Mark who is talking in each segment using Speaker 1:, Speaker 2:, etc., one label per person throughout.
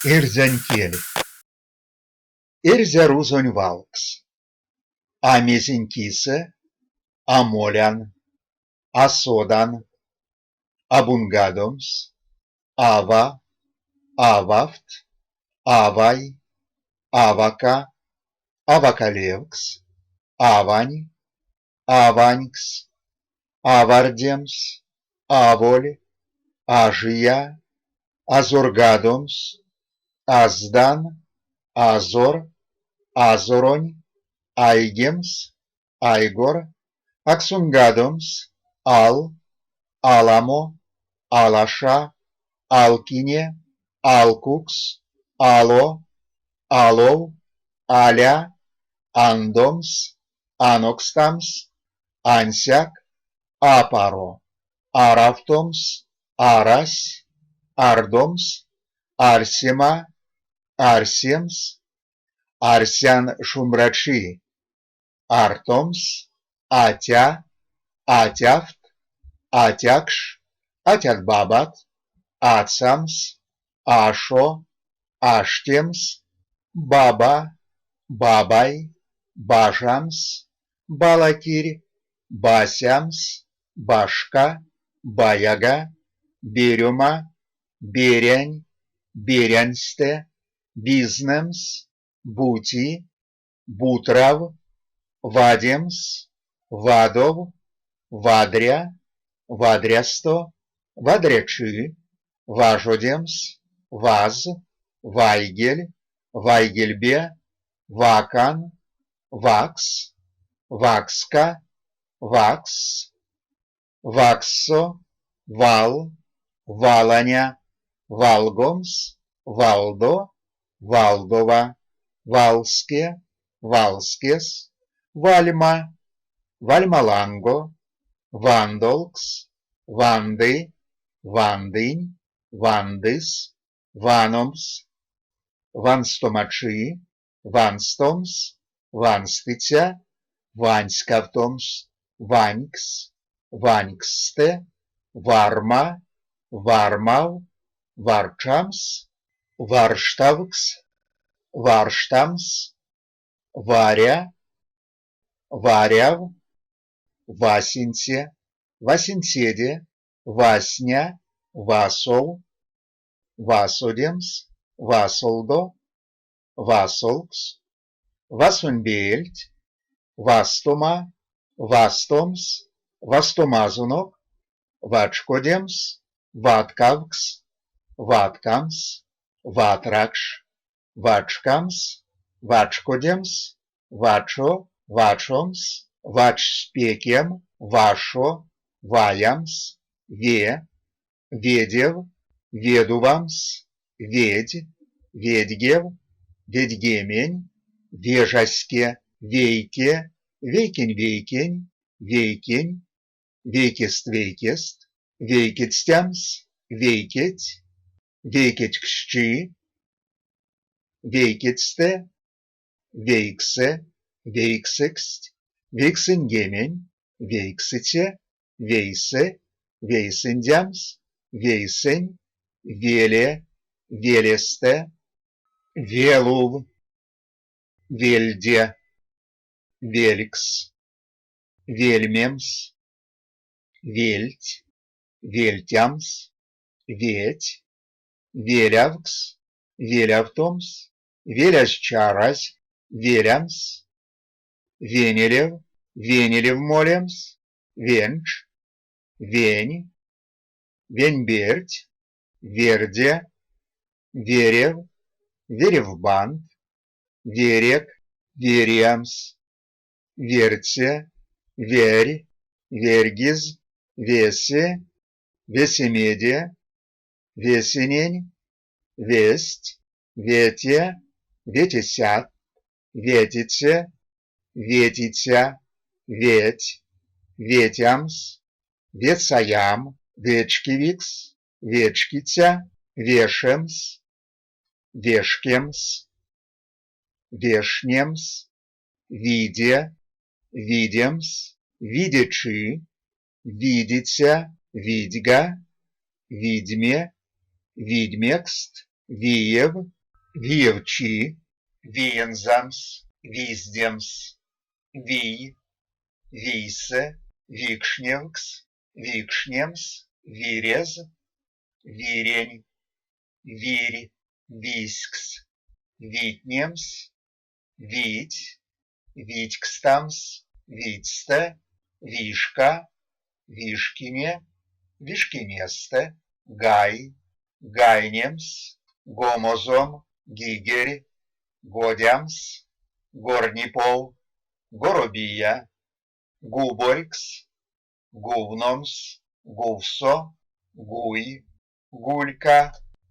Speaker 1: Эрзянкель. Эрзярузонь валкс. Амезенькисе, амолян, асодан, абунгадомс, ава, авафт, авай, авака, авакалевкс, авань, аванькс, авардемс, аволь, ажия, азоргадомс, аздан, азор, азоронь, айгемс, айгор, аксунгадомс, ал, аламо, алаша, алкине, алкукс, ало, алов, аля, андомс, анокстамс, ансяк, апаро, арафтомс, арась, ардомс, арсема, арсемс, арсян шумрачи, артомс, атя, атяфт, атякш, атякбабат, ацамс, ашо, аштемс, баба, бабай, бажамс, балакирь, басямс, башка, баяга, берюма, берянь, берянсте, бизнемс, бути, бутрав, вадемс, вадов, вадря, вадрясто, вадрячи, важодемс, ваз, вайгель, вайгельбе, вакан, вакс, вакска, вакс, ваксо, вал, валаня, валгомс, валдо, валдова, валске, валскес, вальма, вальмаланго, вандолкс, ванды, вандынь, вандыс, ваномс, ванстомачи, ванстомс, ванстыця, ваньскавтомс, ванькс, ваньксте, варма, вармав, варчамс, варштавкс, варштамс, варя, варяв, васинце, васинцеде, васня, васол, васодемс, васолдо, васолкс, васунбельт, вастома, вастомс, вастомазунок, вачкодемс, ваткавкс, ваткамс, ватракш, вачкамс, вачкодемс, вачо, вачомс, вачспекем, вашо, ваямс, ведев, ведувамс, ведь, ведьгев, ведьгемень, вежаське, вейке, вейкень-вейкень, вейкень, вейкест-вейкест, вейкетстямс, вейкеть, вейкетькщи, вейкетсте, вейксе, вейксекст, вейксенгемень, вейксете, вейсе, вейсендямс, вейсень, веле, велесте, велув, вельде, великс, вельмемс, вельть, вельтямс, веть, велявкс, велявтомс, велясчарась, велямс, венелев, венелевмолемс, венч, вень, веньберть, верде, верев, веревбанд, верек, вериамс, верце, верь, вергиз, весе, весемедия, весенень, весть, ветья, ветесят, ветице, ветиця, веть, ветямс, ветсаям, вечкивикс, вечкиця, вешемс, вешкемс, вешнемс, виде, видемс, видячи, видиця, видьга, видьме, видьмекст, виев, виевчи, виензамс, виздемс, вий, вийсе, викшневкс, викшнемс, вирез, вирень, вирь, вискс, витнемс, вить, витькстамс, витьсте, вишка, вишкине, вишкинесте, гай, гайнемс, гомозом, гигерь, годямс, горнипол, горобия, губорькс, гувномс, гувсо, гуй, гулька,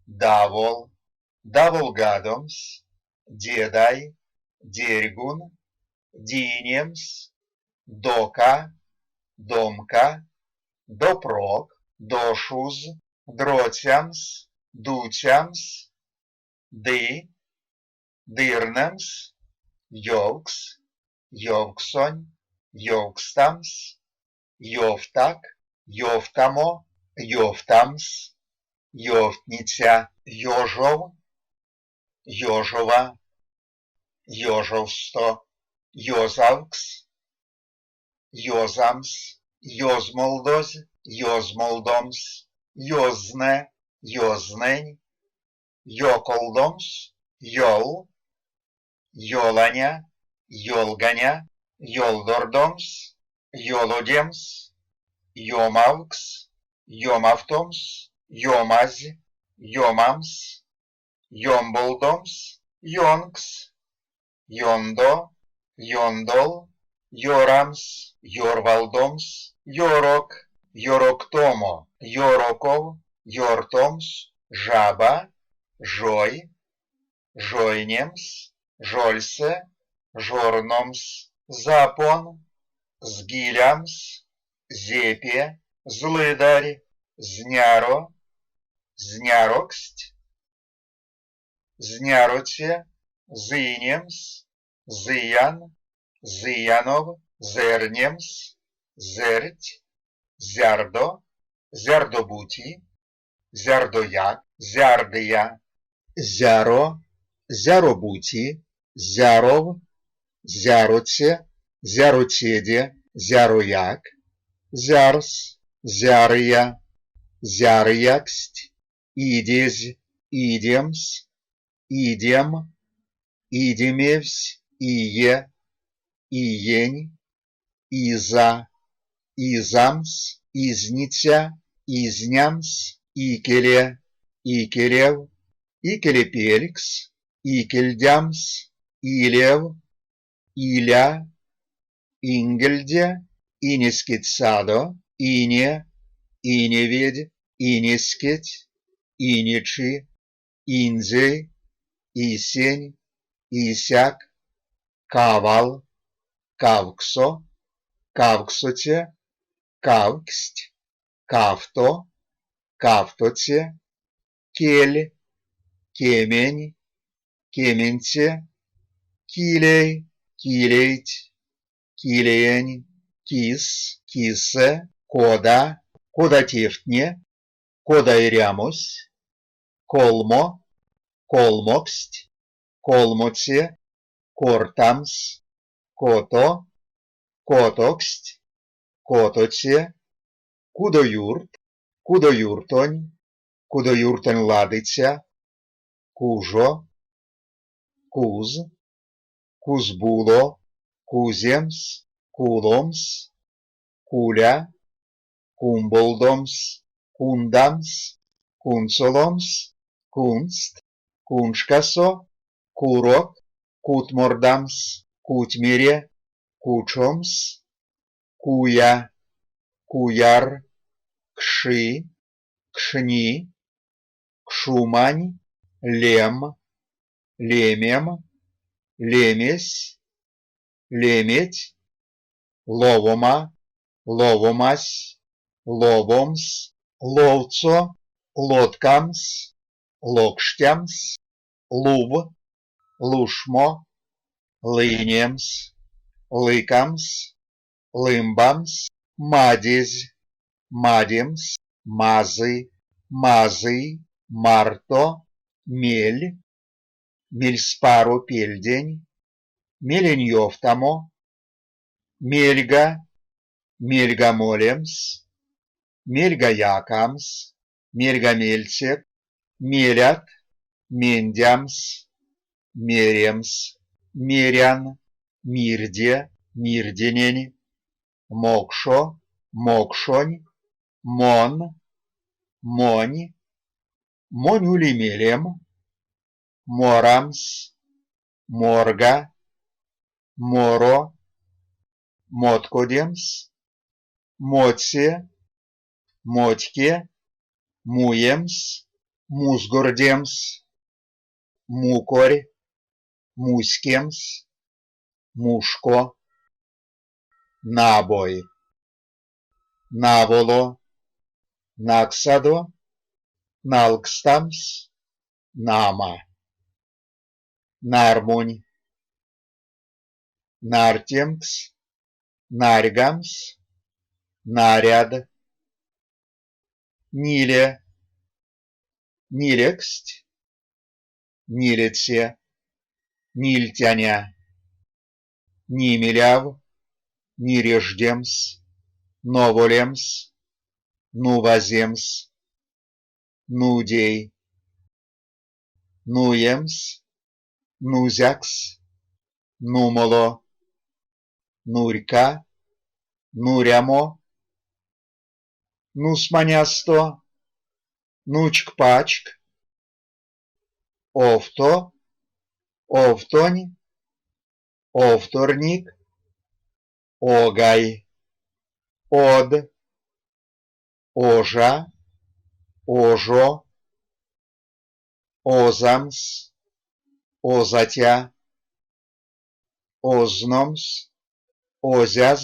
Speaker 1: давол, даволгадомс, дедай, дергун, динемс, дока, домка, допрок, дошуз, дротямс, дутямс, ды, дырнемс, йовкс, йовксонь, йовкстамс, йовтак, йовтамо, йовтамс, йовтниця, йожов, йожова, йожовсто, йозавкс, йозамс, йозмолдоз, йозмолдомс, йозне, йознень, йоколдомс, йол, йоланя, йолганя, йолдордомс, йолодемс, йомавкс, йомавтомс, йомаз, йомамс, йомболдомс, йонкс, йондо, йондол, йорамс, йорвалдомс, йорок, йороктомо, йороков, йортомс, жаба, жой, жойнемс, жольсе, жорномс, запон, згилямс, зепе, злыдарь, зняро, зняроксть, зняроте, зынемс, зыян, зыянов, зернемс, зерть, зярдо, зярдобути, зярдояк, зярдия, зяро, зяробути, зяров, зяроте, зяротеде, зярояк, зярс, зярия, зяряксть, идезь, идемс, идем, идемевсь, ие, иень, иза, изамс, изниця, изнямс, икеле, икелев, икелепелькс, икельдямс, илев, иля, ингельде, инескицадо, ине, иневедь, инескеть, иничи, инзей, исень, исяк, кавал, кавксо, кавксоте, кавксть, кавто, кавтоте, кель, кемень, кементе, килей, килейть, килень, кис, кисе, кода, кодатефтне, кодайрямос, колмо, колмоксть, колмоце, кортамс, кото, котоксть, котоце, кудоюрт, кудоюртонь, кудоюртонь ладиця, кужо, куз, кузбуло, куземс, куломс, куля, кумболдомс, кундамс, кунцоломс, кунст, куншкасо, курок, кутмордамс, кутмире, кучомс, куя, куяр, кши, кшни, кшумань, лем, лемем, лемесь, леметь, ловома, ловомась, ловомс, ловцо, лоткамс, локштямс, луб, лушмо, лынемс, лыкамс, лымбамс, мадезь, мадемс, мазы, мазы, марто, мель, мельспаро пельдень, меленьёвтамо, мельга, мельгамолемс, мельгаякамс, мельгамельцек, мелят, мендямс, меремс, мерян, мирде, мирденень, мокшо, мокшонь, мон, монь, монюлимелем, морамс, морга, моро, моткодемс, мотсе, мотьке, муемс, музгордемс, мукорь, муськемс, мушко, набой, наволо, наксадо, налкстамс, нама, нармунь, нартемкс, нарьгамс, наряд, ниле, нилексть, нилеце, нильтяня, нимеляв, ниреждемс, новолемс, нуваземс, нудей, нуемс, нузякс, нумоло, нурька, нурямо, нусманясто, нучкпачк, овто, овтонь, овторник, огай, од, ожа, ожо, озамс, озатя, озномс, озяз,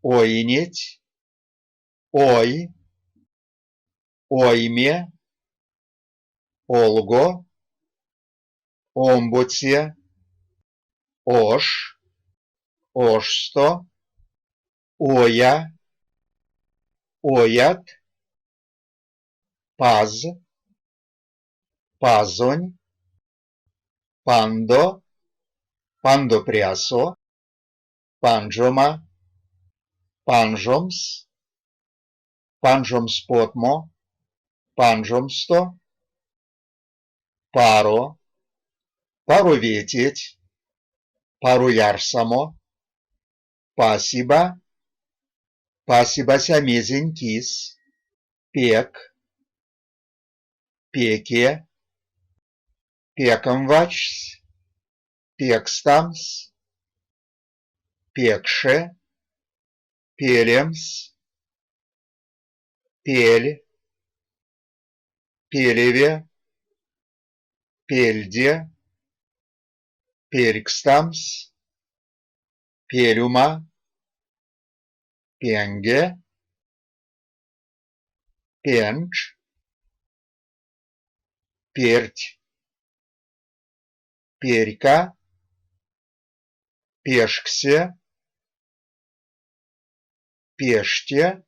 Speaker 1: ойнеть, ой, ойме, олго, омбуце, ош, ошсто, оя, оят, паз, пазонь, пандо, пандопрясо, панджома, панжомс, панжомспотмо, панжомсто, паро, паровететь, паруярсамо, пасиба, пасибасямезенькис, пек, пеке, пекамвачс, пекстамс, пекше, пелемс, пель, пелеве, пельде, перькстамс, перюма, пенге, пенч, перть, перька, пешксе, пеште,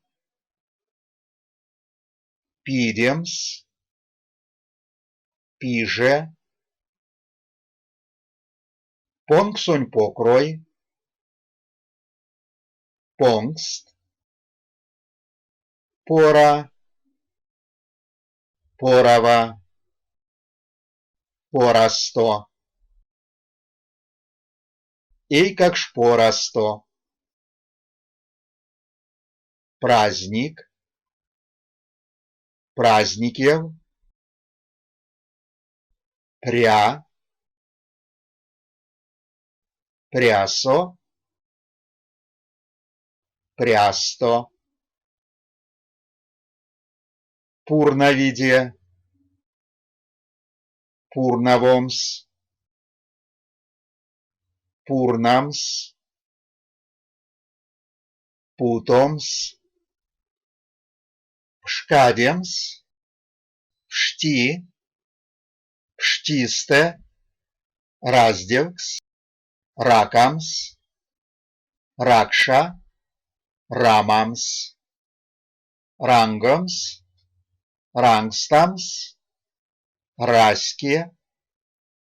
Speaker 1: пидемс, пиже, понксонь покрой, понкст, пора, порова, порасто, эй как шпорасто, праздник, праздникев, пря, прясо, прясто, пурновидие, пурнавомс, пурнамс, путомс, пшкадемс, пшти, пштисте, раздевкс, ракамс, ракша, рамамс, рангамс, рангстамс, Раське,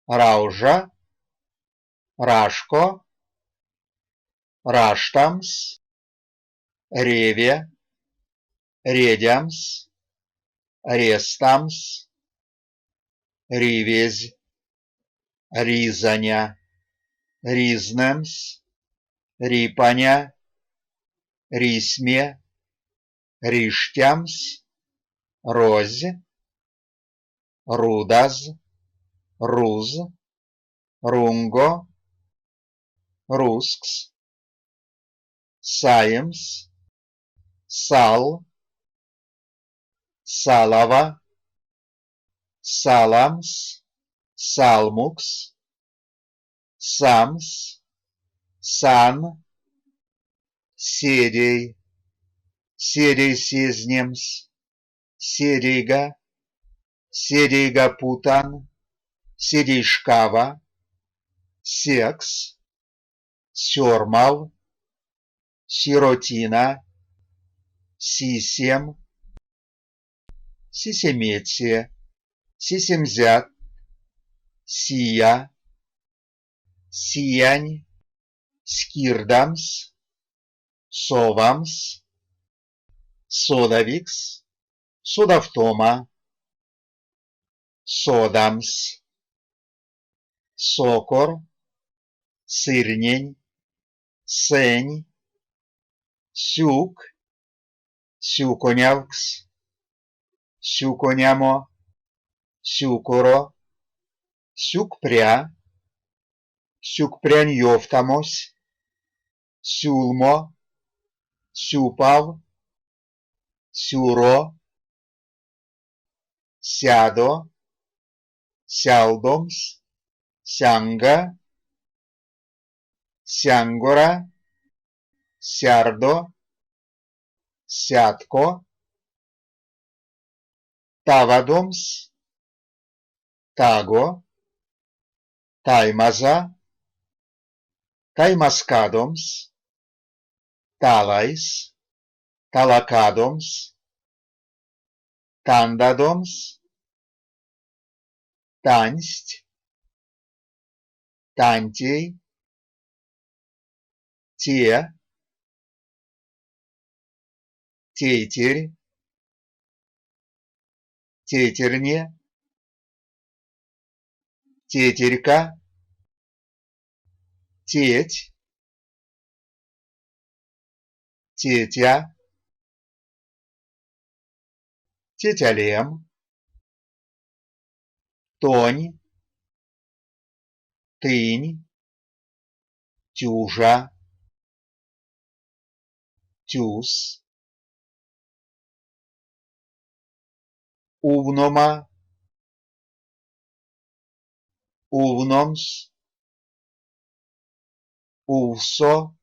Speaker 1: Раужа, Рашко, Раштамс, Реве, Редямс, Рестамс, Ривезь, Ризаня, Ризнемс, Рипаня, Рисме, Риштямс, Розь, Рудаз, Руз, Рунго, Рускс, Саемс, Сал, Салава, Саламс, Салмукс, Самс, Сан, Седей, Седей Сезнемс, Седейга, Седейга-Путан, Седейшкава, Секс, Сёрмал, Сиротина, Сисем, Сисеметия, Сисемзят, Сия, Сиянь, Скирдамс, Совамс, Содавикс, Содавтома, Содамс, Сокор, Сырнень, Сень, Сюк, Сюконявкс, Сюконямо, Сюкуро, Сюкпря, Сюкпряньёвтамось, Сюлмо, Сюпав, Сюро, Сядо, Сялдомс, Сянга, Сянгора, Сярдо, Сятко, Тавадомс, Таго, Таймаза, Таймаскадомс, Талайс, Талакадомс, Тандадомс, Тансть, Тантей, Те, Тетерь, Тетерне, Тетерька, Теть, Тетя, Тетялем, Тонь, Тынь, Тюжа, Тюс, Увнома, Увномс, Увсо,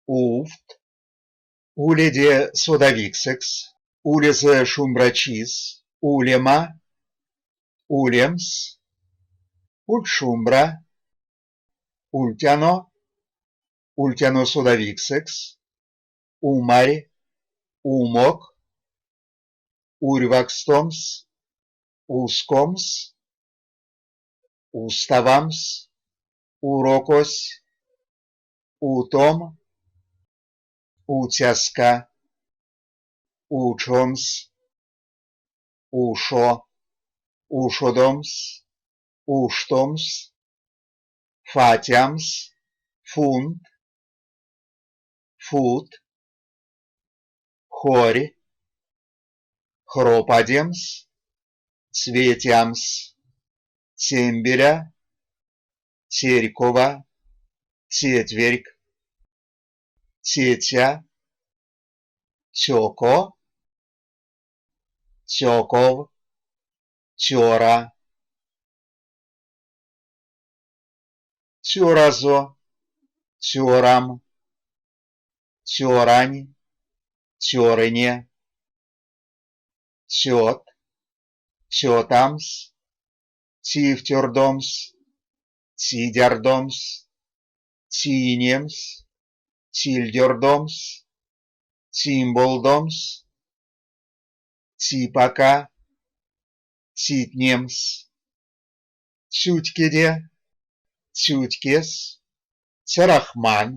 Speaker 1: Уфт, Уледе Содавиксекс, Улезе Шумбрачис, Улема, Улемс, Ульшумбра, Ультяно, Ультяно Содавиксекс, Умарь, Умок, Урвакстомс, Ускомс, Уставамс, Урокось, Утом, Утяска, Учомс, Ушо, Ушодомс, Уштомс, Фатямс, Фунт, Фут, Хорь, Хропадемс, Цветямс, Цембеля, Терькова, Тетверьк, Тетя, Тёко, Тёков, Тёра, Тёразо, Тёрам, Тёрань, Тёрыне, Тёт, Тётамс, Тифтёрдомс, Тидярдомс, Тинемс, Тильдёрдомс, Тимболдомс, Ципака, Цитнемс, Цюткеде, Цюткес, Церахман,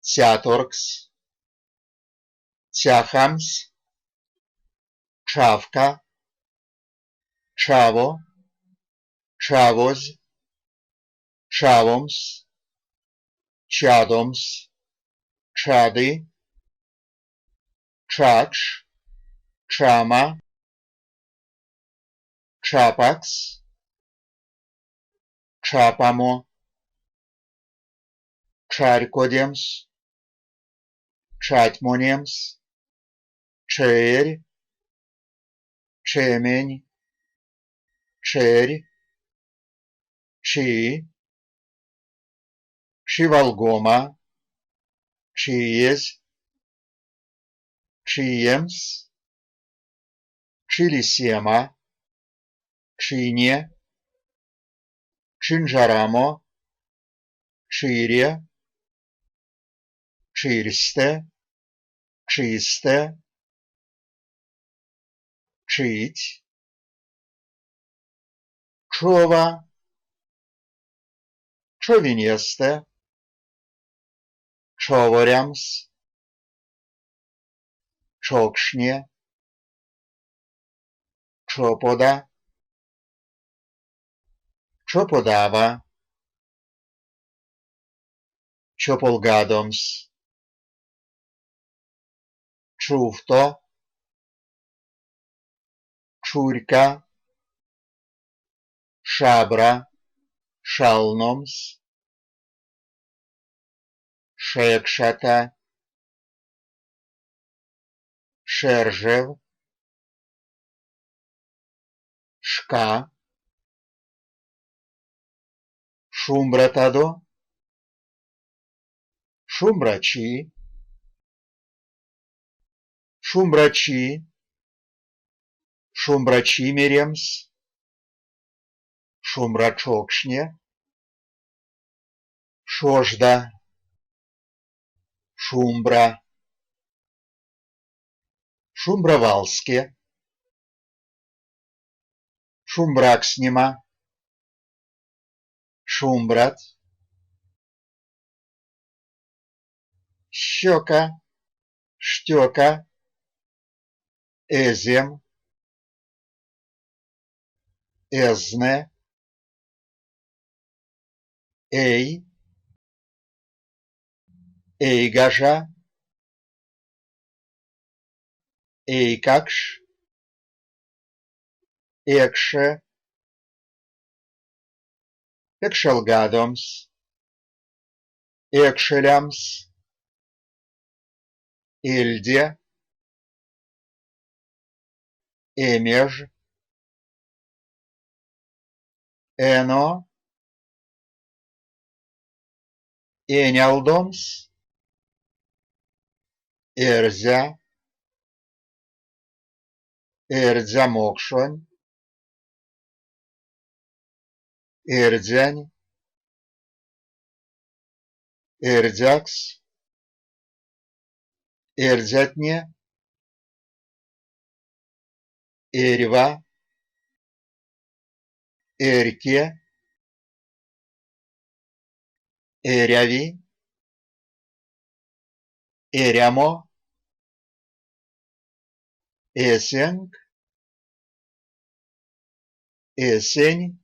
Speaker 1: Цяторкс, Цяхамс, Чавка, Чаво, Чавоз, Чавомс, Чадомс, Чады, Чач, Чама, Чапакс, Чапамо, Чарькодемс, Чатьмонемс, Черь, Чемень, Черь, Чи, Чивалгома, Чиез, Чиемс, Чилисема, Чине, Чинжарамо, Чире, Чирсте, Чисте, Чить, Чова, Човинесте, Човорямс, Чокшне, Чопода, Чоподава, Чополгадомс, Чуфто, Чурька, Шабра, Шалномс, Шекшата, Шержев, Шка, Шумбратадо, Шумбрачи, Шумбрачи, Шумбрачимеремс, Шумбрачокшне, Шожда, Шумбра, Шумбравалске, Шумбракснема, Шумбрат, Щека, Штека, Эзем, Эзне, Эй, Эйгажа, Эйкакш, Экше, Экшелгадомс, Экшелямс, Эльде, Эмеж, Эно, Энялдомс, Эрзя, Эрзямокшонь, Эрдзянь, Эрдзякс, Эрдзятне, Эрьва, Эрьке, Эряви, Эрямо, Эсенг, Эсень,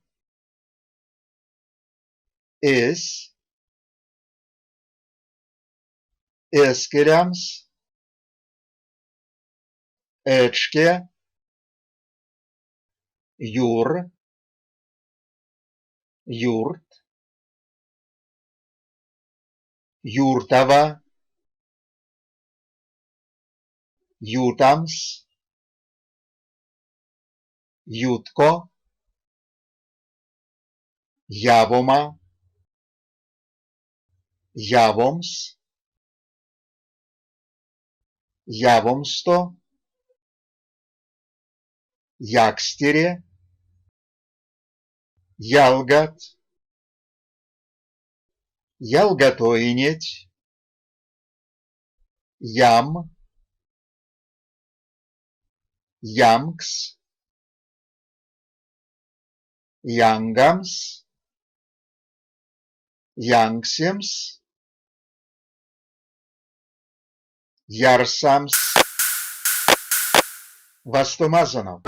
Speaker 1: Эс, Эскелямс, Эчке, Юр, Юрт, Юртова, Ютамс, Ютко, Явома, Явомс, Явомсто, Якстере, Ялгат, Ялгатоинеть, Ям, Ямкс, Янгамс, Янгсемс, Ярсамс. Вас что мазано?